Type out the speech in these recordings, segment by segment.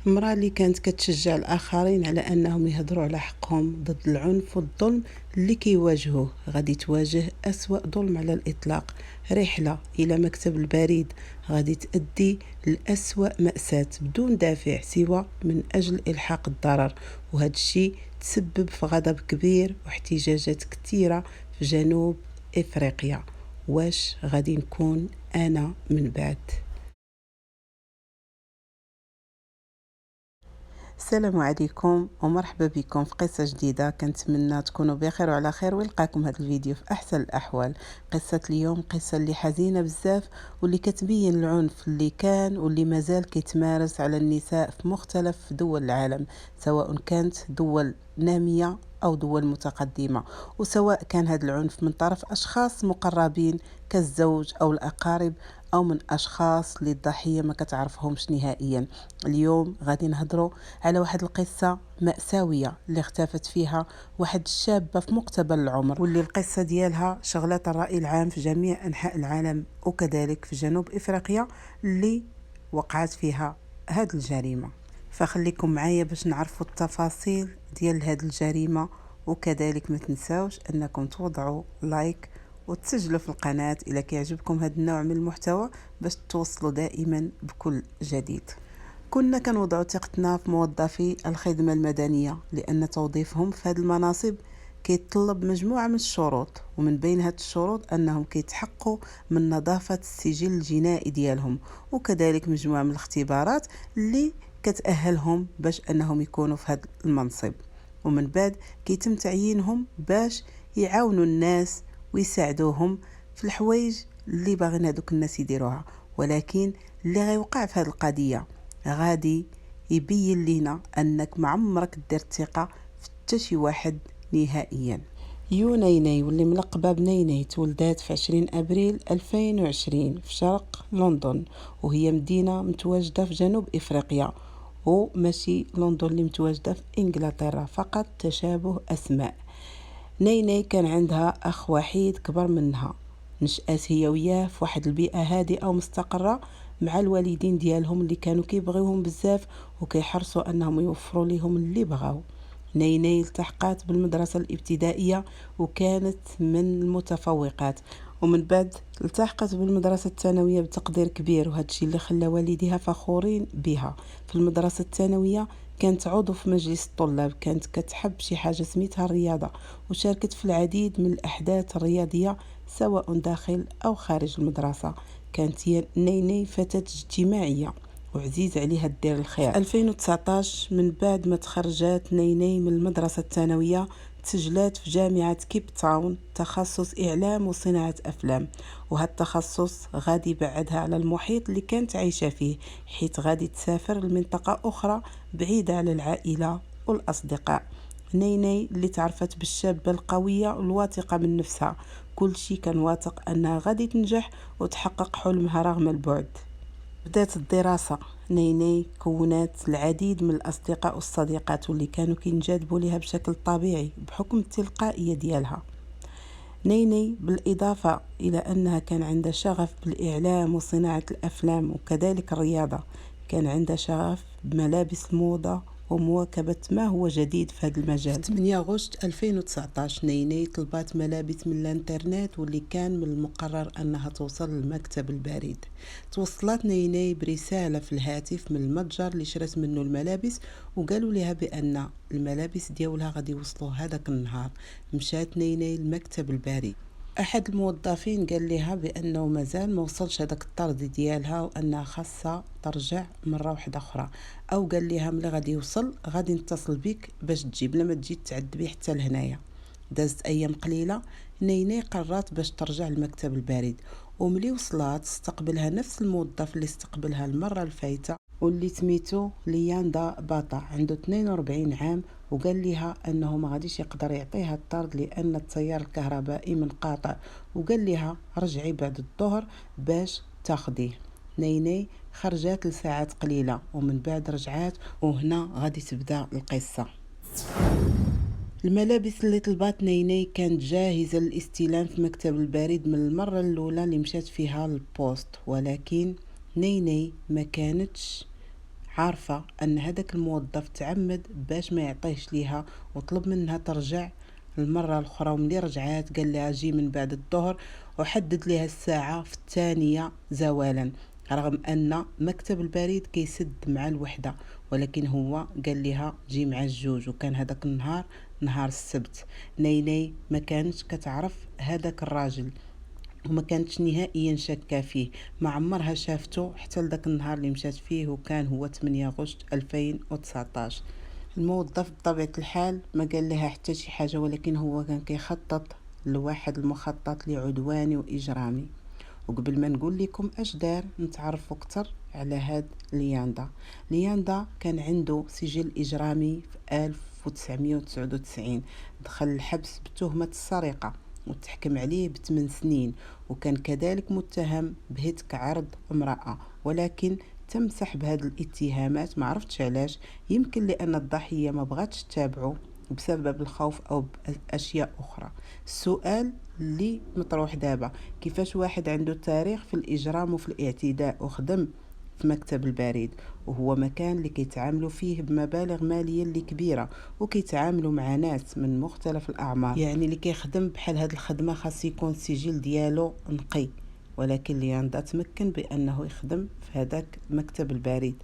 المرأة اللي كانت كتشجع الآخرين على أنهم يهضروا على حقهم ضد العنف والظلم اللي كيواجهوه. غادي تواجه أسوأ ظلم على الإطلاق. رحلة إلى مكتب البريد غادي تؤدي لأسوأ مأساة بدون دافع سوى من أجل إلحاق الضرر، وهذا الشيء تسبب في غضب كبير واحتجاجات كثيرة في جنوب إفريقيا. واش غادي نكون أنا من بعد؟ السلام عليكم ومرحبا بكم في قصة جديدة. كنتمنى تكونوا بخير وعلى خير ويلقاكم هذا الفيديو في أحسن الأحوال. قصة اليوم قصة اللي حزينة بزاف واللي كتبين العنف اللي كان واللي مازال كيتمارس على النساء في مختلف دول العالم، سواء كانت دول نامية أو دول متقدمة، وسواء كان هذا العنف من طرف أشخاص مقربين كالزوج أو الأقارب أو من أشخاص اللي الضحية ما كتعرفهمش نهائيا. اليوم غادي نهضروا على واحد القصة مأساوية اللي اختفت فيها واحد الشابة في مقتبل العمر، واللي القصة ديالها شغلت الرأي العام في جميع أنحاء العالم وكذلك في جنوب إفريقيا اللي وقعت فيها هذه الجريمة. فخليكم معايا باش نعرفوا التفاصيل ديال هذه الجريمة، وكذلك ما تنساوش أنكم توضعوا لايك وتسجلوا في القناة إذا كيعجبكم هذا النوع من المحتوى باش توصلوا دائما بكل جديد. كنا كنوضعوا ثقتنا في موظفي الخدمة المدنية لأن توظيفهم في هذه المناصب كيتطلب مجموعة من الشروط، ومن بين هذه الشروط أنهم كيتحققوا من نظافة السجل الجنائي ديالهم، وكذلك مجموعة من الاختبارات اللي كتأهلهم باش أنهم يكونوا في هذا المنصب. ومن بعد كيتم تعيينهم باش يعاونوا الناس ويساعدوهم في الحوايج اللي باغين هذوك الناس يديروها. ولكن اللي غيوقع في هذه القضية غادي يبين لنا انك ما عمرك دير ثقه في حتى شي واحد نهائيا. نيني واللي ملقبه بنيني تولدات في 20 ابريل 2020 في شرق لندن، وهي مدينه متواجده في جنوب افريقيا، وماشي لندن اللي متواجده في انجلترا، فقط تشابه اسماء. نيني كان عندها اخ وحيد كبر منها. نشأت هي وياه في واحد البيئه هادئه ومستقره مع الوالدين ديالهم اللي كانوا كيبغيوهم بزاف وكيحرصوا انهم يوفروا لهم اللي بغاو. نيني التحقت بالمدرسة الابتدائية وكانت من المتفوقات، ومن بعد التحقت بالمدرسة الثانوية بتقدير كبير، وهذا الشيء اللي خلى والديها فخورين بها. في المدرسة الثانوية كانت عضو في مجلس الطلاب، كانت كتحب شي حاجة سميتها الرياضة، وشاركت في العديد من الأحداث الرياضية سواء داخل أو خارج المدرسة. كانت هي نيني فتاة اجتماعية وعزيز عليها دير الخير. 2019 من بعد ما تخرجت نيني من المدرسة الثانوية تسجلات في جامعة كيب تاون تخصص إعلام وصناعة أفلام، وهذا التخصص غادي يبعدها على المحيط اللي كانت عايشة فيه، حيث غادي تسافر لمنطقة أخرى بعيدة على العائلة والأصدقاء. نيني اللي تعرفت بالشابة القوية والواثقة من نفسها، كل شيء كان واثق أنها غادي تنجح وتحقق حلمها رغم البعد. بدات الدراسة. نيني كونت العديد من الأصدقاء والصديقات واللي كانوا كينجذبوا لها بشكل طبيعي بحكم التلقائية ديالها. نيني بالإضافة إلى أنها كان عندها شغف بالإعلام وصناعة الأفلام وكذلك الرياضة، كان عندها شغف بملابس الموضة ومواكبة ما هو جديد في هذا المجال. في 8 أغسطس 2019 نيني طلبات ملابس من الانترنت، واللي كان من المقرر أنها توصل لمكتب البريد. توصلت نيني برسالة في الهاتف من المتجر اللي شرت منه الملابس، وقالوا لها بأن الملابس ديالها غادي يوصلوا هذاك النهار. مشات نيني لمكتب البريد. احد الموظفين قال لها بانه مازال ما وصلش هذاك الطرد ديالها وانها خاصه ترجع مره واحده اخرى، او قال لها ملي غادي يوصل غادي نتصل بك باش تجي بلا ما تجي تعد بيه حتى لهنايا. دازت ايام قليله، نيني قررت باش ترجع لمكتب البريد، وملي وصلت استقبلها نفس الموظف اللي استقبلها المره الفايته واللي سميتو لياندا باطا، عنده 42 عام، وقال لها انه ما غاديش يقدر يعطيها الطرد لان التيار الكهربائي منقطع، وقال لها رجعي بعد الظهر باش تاخديه. نيني خرجت لساعات قليله ومن بعد رجعات، وهنا غادي تبدا القصه. الملابس اللي طلبات نيني كانت جاهزه للاستلام في مكتب البريد من المره الاولى اللي مشات فيها للبوست، ولكن نيني ما كانتش عارفة أن هذاك الموظف تعمد باش ما يعطيهش ليها، وطلب منها ترجع المرة الأخرى. وملي رجعات قال لها جي من بعد الظهر، وحدد لها الساعة في الثانية زوالا، رغم أن مكتب البريد كيسد مع الوحدة، ولكن هو قال لها جي مع الجوج. وكان هذاك النهار نهار السبت. نيني ما كانتش كتعرف هذاك الراجل، وما كانتش نهائيا شاكه فيه، ما عمرها شافته حتى لذاك النهار اللي مشات فيه، وكان هو 8 غشت 2019. الموظف بطبيعة الحال ما قال لها حتى شي حاجة، ولكن هو كان كيخطط لواحد المخطط لعدواني وإجرامي. وقبل ما نقول لكم اش دار، نتعرفوا اكثر على هاد لياندا. لياندا كان عنده سجل إجرامي في 1999، دخل الحبس بتهمة السرقة وتحكم عليه ب8 سنين، وكان كذلك متهم بهتك عرض امرأة، ولكن تم سحب هذه الاتهامات. ما عرفتش علاش، يمكن لأن الضحية ما بغاتش تتابعه بسبب الخوف أو أشياء أخرى. السؤال اللي مطروح دابا، كيفاش واحد عنده تاريخ في الإجرام وفي الاعتداء وخدم في مكتب البريد، وهو مكان اللي كيتعاملوا فيه بمبالغ مالية اللي كبيرة، وكيتعاملوا مع ناس من مختلف الأعمار، يعني اللي كيخدم بحال هاد الخدمة خاص يكون السجل ديالو نقي. ولكن لياندا تمكن بأنه يخدم في هذاك مكتب البريد.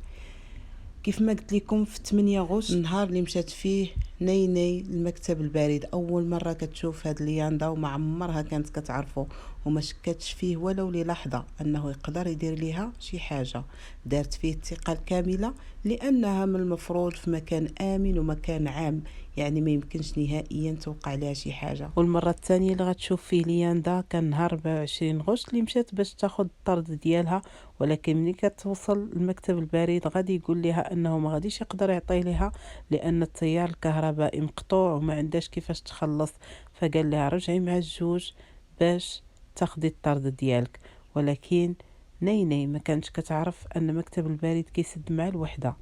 كيف ما قلت لكم، في 8 غشت النهار اللي مشات فيه نيني المكتب البريد، اول مره كتشوف هاد لياندا، وما عمرها كانت كتعرفه، وما شكتش فيه ولو للحظه انه يقدر يدير ليها شي حاجه. دارت فيه الثقه الكامله، لانها من المفروض في مكان امن ومكان عام، يعني ما يمكنش نهائيا توقع لها شي حاجه. والمره الثانيه اللي غتشوف فيه لياندا كان نهار 24 غشت اللي مشات باش تاخذ الطرد ديالها، ولكن ملي كتوصل المكتب البريد غادي يقول لها انه ما غاديش يقدر يعطي لها، لان التيار الكهربائي مقطوع وما عندهاش كيفاش تخلص. فقال لها رجعي مع الجوج باش تاخدي الطرد ديالك. ولكن نيني ما كانتش كتعرف ان مكتب البريد كيسد مع الوحده،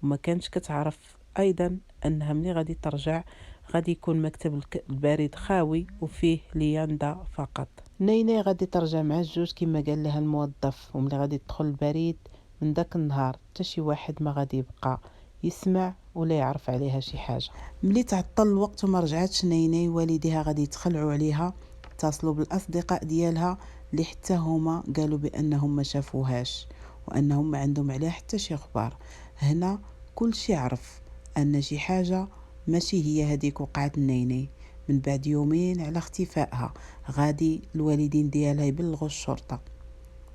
وما كانتش كتعرف ايضا انها ملي غادي ترجع غادي يكون مكتب البريد خاوي وفيه لياندا فقط. نيني غادي ترجع مع الجوج كما قال لها الموظف، وملي غادي تدخل البريد من داك النهار حتى شي واحد ما غادي يبقى يسمع ولا يعرف عليها شي حاجه. ملي تعطل الوقت وما رجعتش نيني، والديها غادي يتخلعوا عليها، اتصلوا بالاصدقاء ديالها اللي حتى هما قالوا بانهم ما شافوهاش، وانهم ما عندهم عليها حتى شي اخبار. هنا كل شي عرف ان شي حاجه ماشي هي هذيك وقعت لنيني. من بعد يومين على اختفائها غادي الوالدين ديالها يبلغوا الشرطة،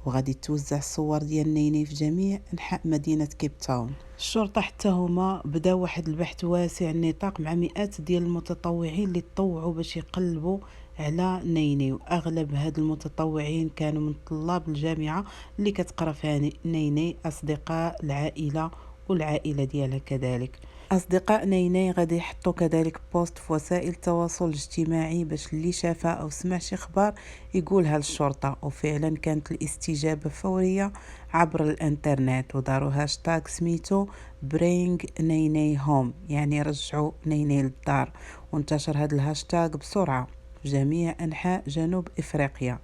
وغادي توزع الصور ديال نيني في جميع انحاء مدينة كيب تاون. الشرطة حتى هما بداو واحد البحث واسع النطاق مع مئات ديال المتطوعين اللي تطوعوا باش يقلبوا على نيني، واغلب هاد المتطوعين كانوا من طلاب الجامعة اللي كتقرا فيها نيني، اصدقاء العائلة والعائلة ديالها كذلك. أصدقاء نيني غادي يحطوا كذلك بوست في وسائل التواصل الاجتماعي باش اللي شافها أو سمع شي خبر يقولها للشرطة، وفعلا كانت الاستجابة فورية عبر الانترنت، وداروا هاشتاغ سميتو برينج نيني هوم، يعني رجعوا نيني للدار. وانتشر هذا الهاشتاغ بسرعة في جميع أنحاء جنوب إفريقيا.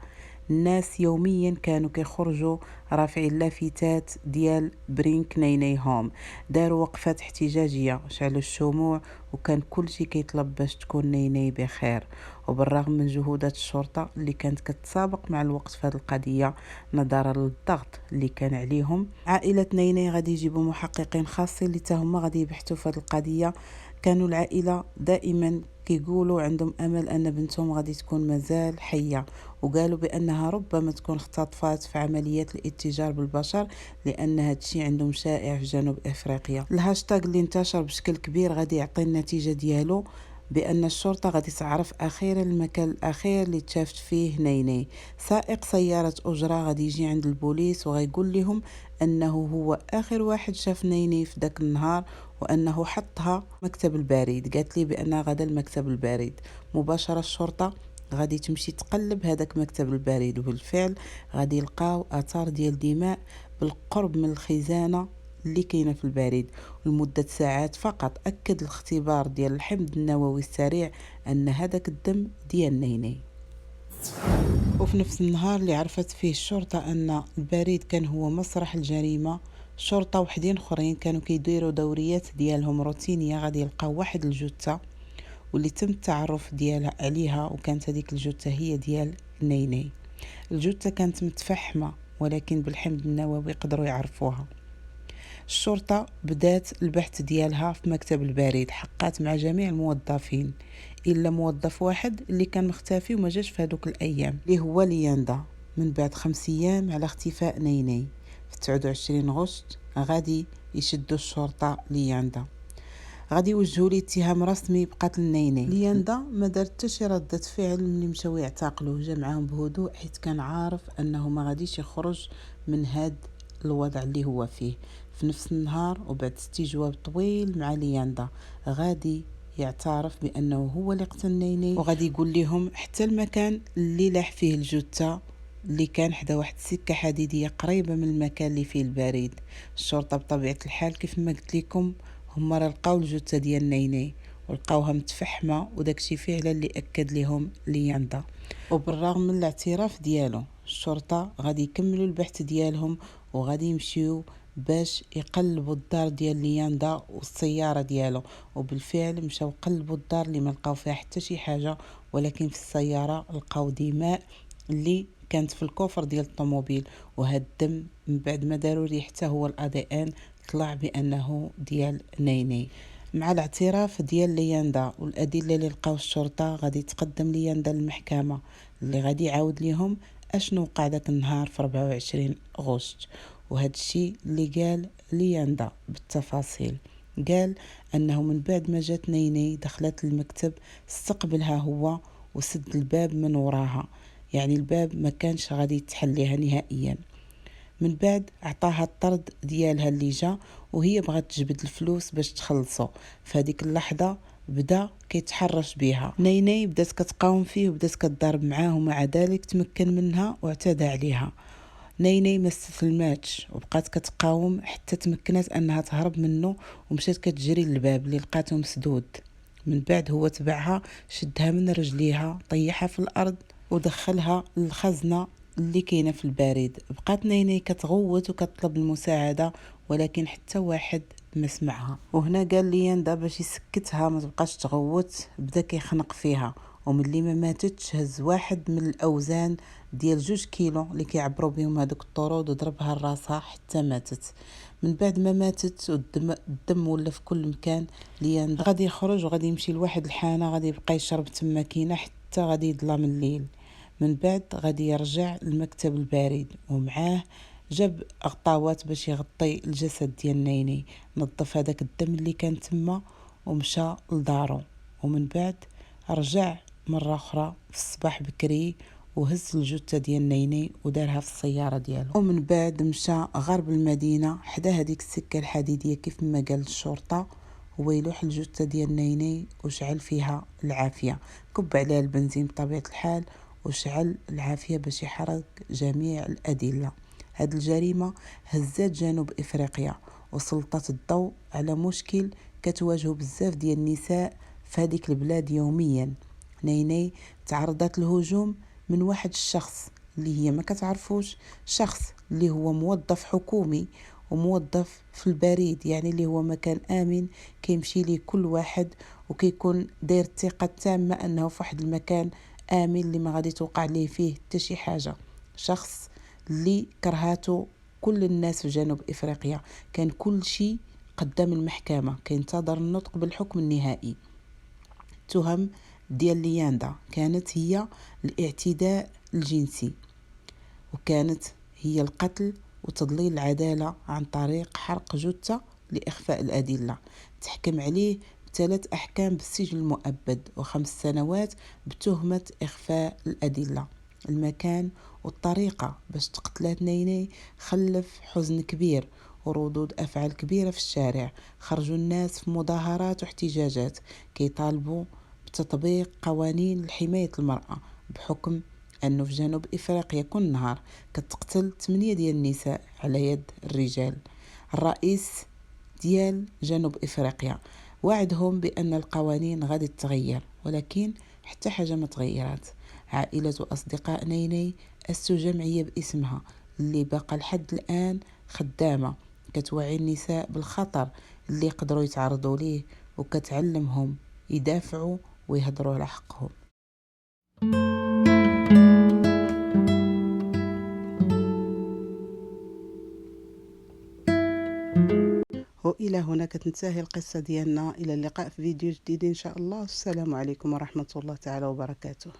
الناس يوميا كانوا كيخرجوا رافعين اللافتات ديال برينك نيني هوم، داروا وقفات احتجاجيه، شعلوا الشموع، وكان كل شيء كيطلب باش تكون نيني بخير. وبالرغم من جهودات الشرطه اللي كانت كتسابق مع الوقت في هذه القضيه نظرا للضغط اللي كان عليهم، عائله نيني غادي يجيبوا محققين خاصين اللي هما غادي يبحثوا في هذه القضيه. كانوا العائله دائما كيقولوا عندهم امل ان بنتهم غادي تكون مازال حيه، وقالوا بانها ربما تكون اختطفات في عمليات الاتجار بالبشر، لان هذا الشيء عندهم شائع في جنوب افريقيا. الهاشتاغ اللي انتشر بشكل كبير غادي يعطي النتيجه ديالو، بان الشرطه غادي تعرف اخيرا المكان الاخير اللي تشافت فيه نيني. سائق سياره اجره غادي يجي عند البوليس وغيقول لهم انه هو اخر واحد شاف نيني في داك النهار، وانه حطها مكتب البريد. قالت لي بانها غدا المكتب البريد. مباشره الشرطه غادي تمشي تقلب هذاك مكتب البريد، وبالفعل غادي يلقاو اثار ديال دماء بالقرب من الخزانه اللي كاينه في البريد. لمده ساعات فقط اكد الاختبار ديال الحمض النووي السريع ان هذاك الدم ديال نيني. وفي نفس النهار اللي عرفت فيه الشرطة أن البريد كان هو مسرح الجريمة، شرطة وحدين اخرين كانوا كيديروا دوريات ديالهم روتينيه، غادي يلقاو واحد الجثه واللي تم التعرف ديالها عليها، وكانت هذيك الجثه هي ديال نيني. الجثه كانت متفحمه ولكن بالحمض النووي قدروا يعرفوها. الشرطة بدات البحث ديالها في مكتب البريد، حقات مع جميع الموظفين إلا موظف واحد اللي كان مختفي وما جاش في هذوك الأيام، اللي هو لياندا. من بعد 5 أيام على اختفاء نيني في 29 غشت غادي يشدوا الشرطة لياندا، غادي يوجهوا لي اتهام رسمي بقتل نيني. لياندا ما دار حتى شي ردة فعل ملي مشاو يعتقلوه، جا معاهم بهدوء حيت كان عارف انه ما غاديش يخرج من هاد الوضع اللي هو فيه. في نفس النهار وبعد استجواب طويل مع لياندا غادي يعترف بانه هو اللي قتل نيني، وغادي يقول لهم حتى المكان اللي لاح فيه الجثه اللي كان حدا واحد السكه حديديه قريبه من المكان اللي فيه البريد. الشرطه بطبيعه الحال كيف ما قلت لكم هما راه لقاو الجثه ديال نيني ولقاوها متفحمه، وداكشي فعلا اللي اكد لهم لياندا. وبالرغم من الاعتراف ديالو الشرطه غادي يكملوا البحث ديالهم وغادي يمشيو باش يقلبوا الدار ديال لياندا والسياره ديالو. وبالفعل مشاو قلبوا الدار اللي ما لقاو فيها حتى شي حاجه، ولكن في السياره لقاو دماء اللي كانت في الكوفر ديال الطوموبيل، وهاد الدم من بعد ما داروا ريه حتى هو الADN طلع بانه ديال نيني. مع الاعتراف ديال لياندا والادله اللي لقاو الشرطه غادي تقدم لياندا للمحكمه اللي غادي يعاود ليهم اشنو وقع داك النهار في 24 غشت. وهذا الشيء اللي قال لياندا بالتفاصيل، قال انه من بعد ما جات نيني دخلت المكتب استقبلها هو وسد الباب من وراها، يعني الباب ما كانش غادي يتحل ليها نهائيا. من بعد عطاها الطرد ديالها اللي جا وهي بغات تجبد الفلوس باش تخلصو. فهاديك اللحظه بدا كيتحرش بها نيني، بدات كتقاوم فيه وبدات كتضارب معاه، ومع ذلك تمكن منها واعتدى عليها. نيني ما استسلماتش وبقات كتقاوم حتى تمكنت انها تهرب منه ومشات كتجري للباب اللي لقاته مسدود. من بعد هو تبعها شدها من رجليها طيحها في الارض ودخلها للخزنه اللي كاينه في البريد. بقات نيني كتغوت وكتطلب المساعده ولكن حتى واحد ما سمعها. وهنا قال لياندا باش يسكتها ما تبقاش تغوت بدا كيخنق فيها، وملي ما ماتتش هز واحد من الاوزان ديال 2 كيلو اللي كيعبروا بهم هذوك الطرود وضربها لراسها حتى ماتت. من بعد ما ماتت والدم ولا في كل مكان، لياندا غادي يخرج وغادي يمشي لواحد الحانه غادي يبقى يشرب تما كينه حتى غادي يظلم الليل. من بعد غادي يرجع لمكتب البريد ومعاه جاب غطاوات باش يغطي الجسد ديال نيني، نظف هذاك الدم اللي كان تما ومشى لدارو. ومن بعد رجع مرة أخرى في الصباح بكري وهز الجثة ديال نيني ودارها في السيارة ديالو. ومن بعد مشى غرب المدينة حدا هذيك السكة الحديدية كيف ما قال الشرطة، هو يلوح الجثة ديال نيني وشعل فيها العافية، كب عليها البنزين بطبيعة الحال وشعل العافية باش يحرق جميع الأدلة. هاد الجريمة هزات جنوب إفريقيا وسلطت الضوء على مشكل كتواجهه بزاف ديال النساء في هذيك البلاد يوميا. نيني تعرضت للهجوم من واحد الشخص اللي هي ما كتعرفوش، شخص اللي هو موظف حكومي وموظف في البريد، يعني اللي هو مكان آمن كيمشي ليه كل واحد وكيكون داير الثقة تامة أنه في واحد المكان آمن اللي ما غادي توقع ليه فيه حتى شي حاجة. شخص اللي كرهاته كل الناس في جنوب إفريقيا، كان كل شيء قدام المحكمة كينتظر النطق بالحكم النهائي. تهم ديال لياندا كانت هي الاعتداء الجنسي، وكانت هي القتل وتضليل العدالة عن طريق حرق جثة لإخفاء الأدلة. تحكم عليه ب3 أحكام بالسجن المؤبد و5 سنوات بتهمة إخفاء الأدلة. المكان والطريقة باش تقتلات نيني خلف حزن كبير وردود أفعال كبيرة في الشارع. خرجوا الناس في مظاهرات واحتجاجات كيطالبوا بتطبيق قوانين لحماية المرأة، بحكم أنه في جنوب إفريقيا كل نهار كتقتل 8 ديال النساء على يد الرجال. الرئيس ديال جنوب إفريقيا وعدهم بأن القوانين غادي تتغير، ولكن حتى حاجة ما تغيرات. عائلة وأصدقاء نيني أسسوا جمعية باسمها اللي بقى لحد الآن خدامة كتوعي النساء بالخطر اللي يقدروا يتعرضوا ليه، وكتعلمهم يدافعوا ويهضروا على حقهم. وإلى هنا كتنتهي القصة ديالنا. إلى اللقاء في فيديو جديد إن شاء الله. السلام عليكم ورحمة الله تعالى وبركاته.